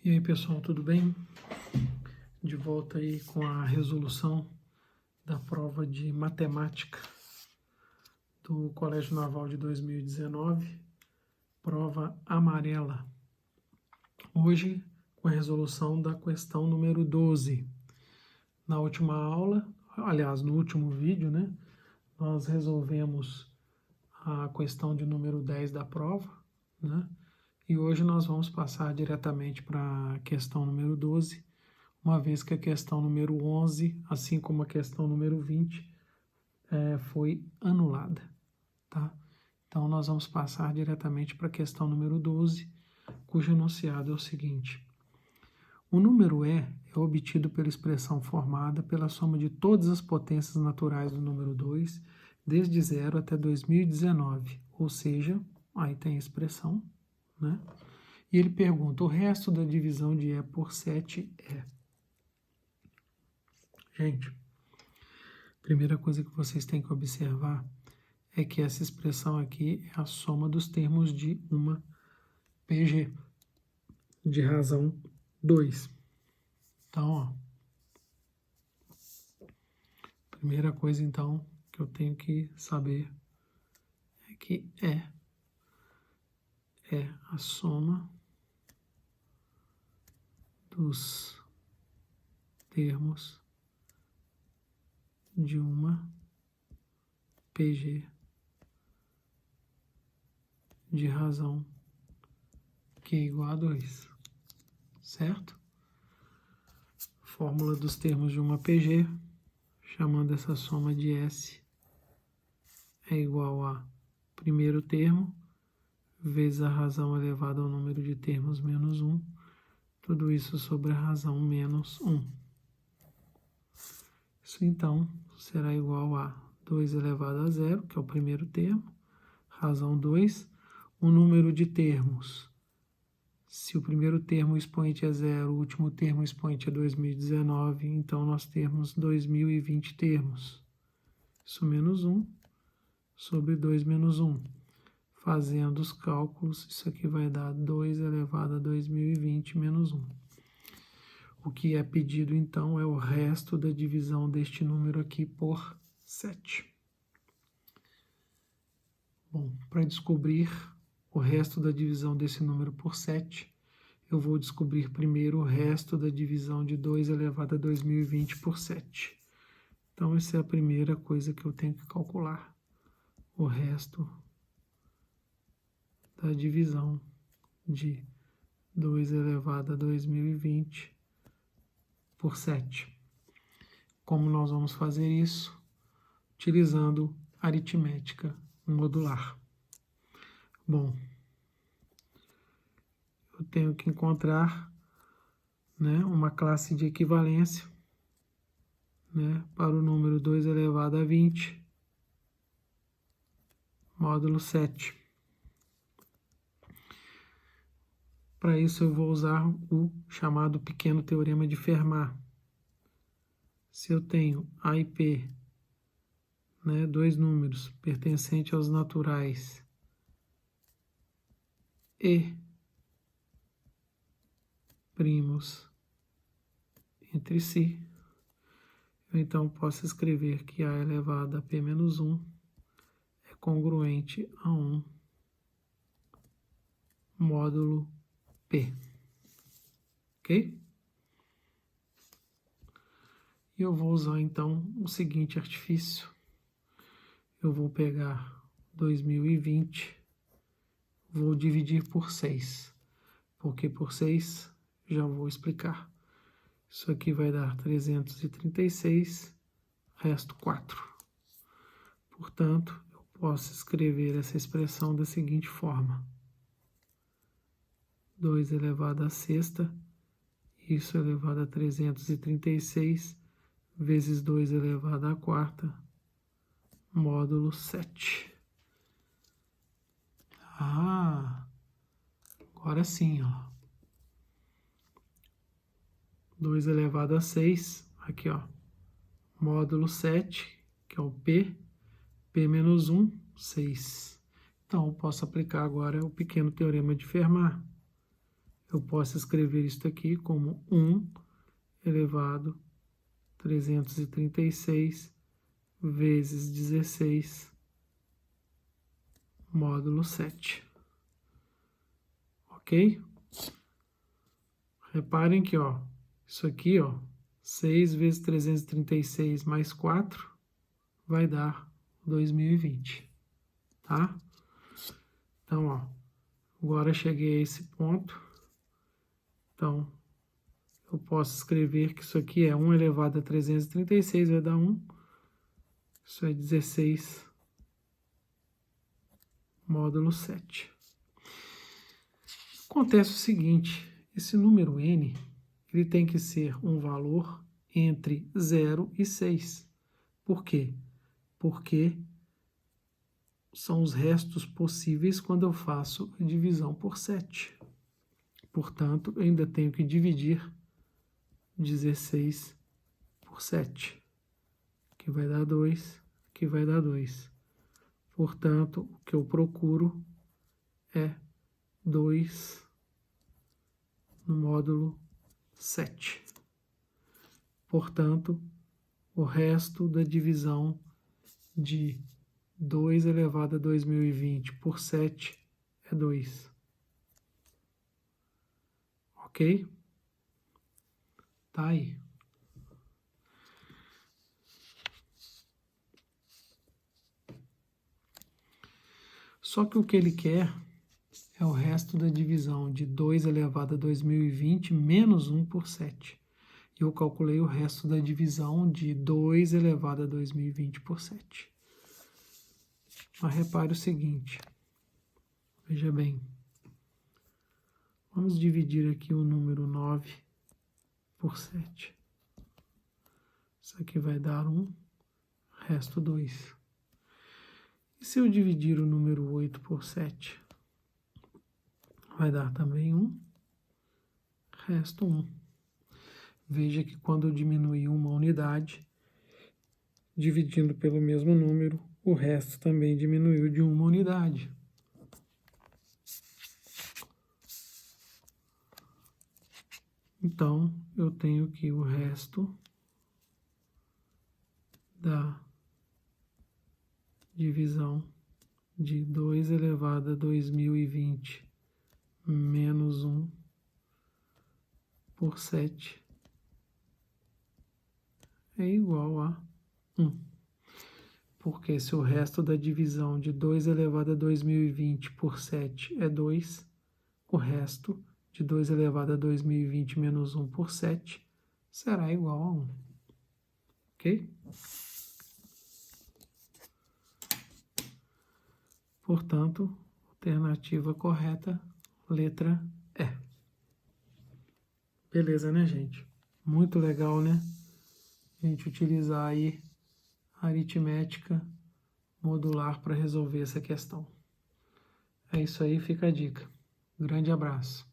E aí, pessoal, tudo bem? De volta aí com a resolução da prova de matemática do Colégio Naval de 2019, prova amarela. Hoje, com a resolução da questão número 12. Na última aula, aliás, no último vídeo, né, nós resolvemos a questão de número 10 da prova, né? E hoje nós vamos passar diretamente para a questão número 12, uma vez que a questão número 11, assim como a questão número 20, foi anulada, tá? Então, nós vamos passar diretamente para a questão número 12, cujo enunciado é o seguinte. O número E é obtido pela expressão formada pela soma de todas as potências naturais do número 2, desde 0 até 2019, ou seja, aí tem a expressão, né? E ele pergunta, o resto da divisão de E por 7 é... Gente, a primeira coisa que vocês têm que observar é que essa expressão aqui é a soma dos termos de uma PG, de razão 2. Então, ó, primeira coisa, então, que eu tenho que saber é que é a soma dos termos de uma PG de razão Q igual a 2, certo? Fórmula dos termos de uma PG, chamando essa soma de S, é igual a primeiro termo vezes a razão elevada ao número de termos menos 1, tudo isso sobre a razão menos 1. Isso, então, será igual a 2 elevado a 0, que é o primeiro termo, razão 2, o número de termos. Se o primeiro termo expoente é 0, o último termo expoente é 2019, então nós temos 2020 termos. Isso menos 1 sobre 2 menos 1. Fazendo os cálculos, isso aqui vai dar 2 elevado a 2020 menos 1. O que é pedido, então, é o resto da divisão deste número aqui por 7. Bom, para descobrir o resto da divisão desse número por 7, eu vou descobrir primeiro o resto da divisão de 2 elevado a 2020 por 7. Então, essa é a primeira coisa que eu tenho que calcular. O resto da divisão de 2 elevado a 2020 por 7. Como nós vamos fazer isso? Utilizando aritmética modular. Bom, eu tenho que encontrar, né, uma classe de equivalência, né, para o número 2 elevado a 20, módulo 7. Para isso eu vou usar o chamado pequeno teorema de Fermat. Se eu tenho A e P, né, dois números pertencentes aos naturais e primos entre si, eu então posso escrever que A elevado a P menos 1 é congruente a 1 módulo P. Ok? E eu vou usar então o seguinte artifício. Eu vou pegar 2020, vou dividir por 6. Por que por 6? Já vou explicar. Isso aqui vai dar 336, resto 4. Portanto, eu posso escrever essa expressão da seguinte forma. 2 elevado a sexta, isso elevado a 336, vezes 2 elevado à quarta, módulo 7. Agora sim, ó. 2 elevado a 6, aqui, ó, módulo 7, que é o P menos 1, 6. Então, eu posso aplicar agora o pequeno teorema de Fermat. eu posso escrever isso aqui como 1 elevado a 336 vezes 16 módulo 7. Ok? Reparem que, ó, isso aqui, ó, 6 vezes 336 mais 4 vai dar 2020, tá? Então, ó, agora cheguei a esse ponto. Então, eu posso escrever que isso aqui é 1 elevado a 336, vai dar 1. Isso é 16 módulo 7. Acontece o seguinte, esse número n, ele tem que ser um valor entre 0 e 6. Por quê? Porque são os restos possíveis quando eu faço a divisão por 7. Portanto, eu ainda tenho que dividir 16 por 7, que vai dar 2, que vai dar 2. Portanto, o que eu procuro é 2 no módulo 7. Portanto, o resto da divisão de 2 elevado a 2020 por 7 é 2. Ok? Tá aí. Só que o que ele quer é o resto da divisão de 2 elevado a 2020 menos 1 por 7. Eu calculei o resto da divisão de 2 elevado a 2020 por 7. Mas repare o seguinte, veja bem, vamos dividir aqui o número 9 por 7. Isso aqui vai dar 1, resto 2. E se eu dividir o número 8 por 7? Vai dar também 1, resto 1. Veja que quando eu diminuir uma unidade, dividindo pelo mesmo número, o resto também diminuiu de uma unidade. Então, eu tenho que o resto da divisão de 2 elevado a 2020 menos 1 por 7 é igual a 1. Porque se o resto da divisão de 2 elevado a 2020 por 7 é 2, o resto de 2 elevado a 2020 menos 1 por 7 será igual a 1. Ok? Portanto, alternativa correta, letra E. Beleza, né, gente? Muito legal, né? A gente utilizar aí a aritmética modular para resolver essa questão. É isso aí, fica a dica. Grande abraço.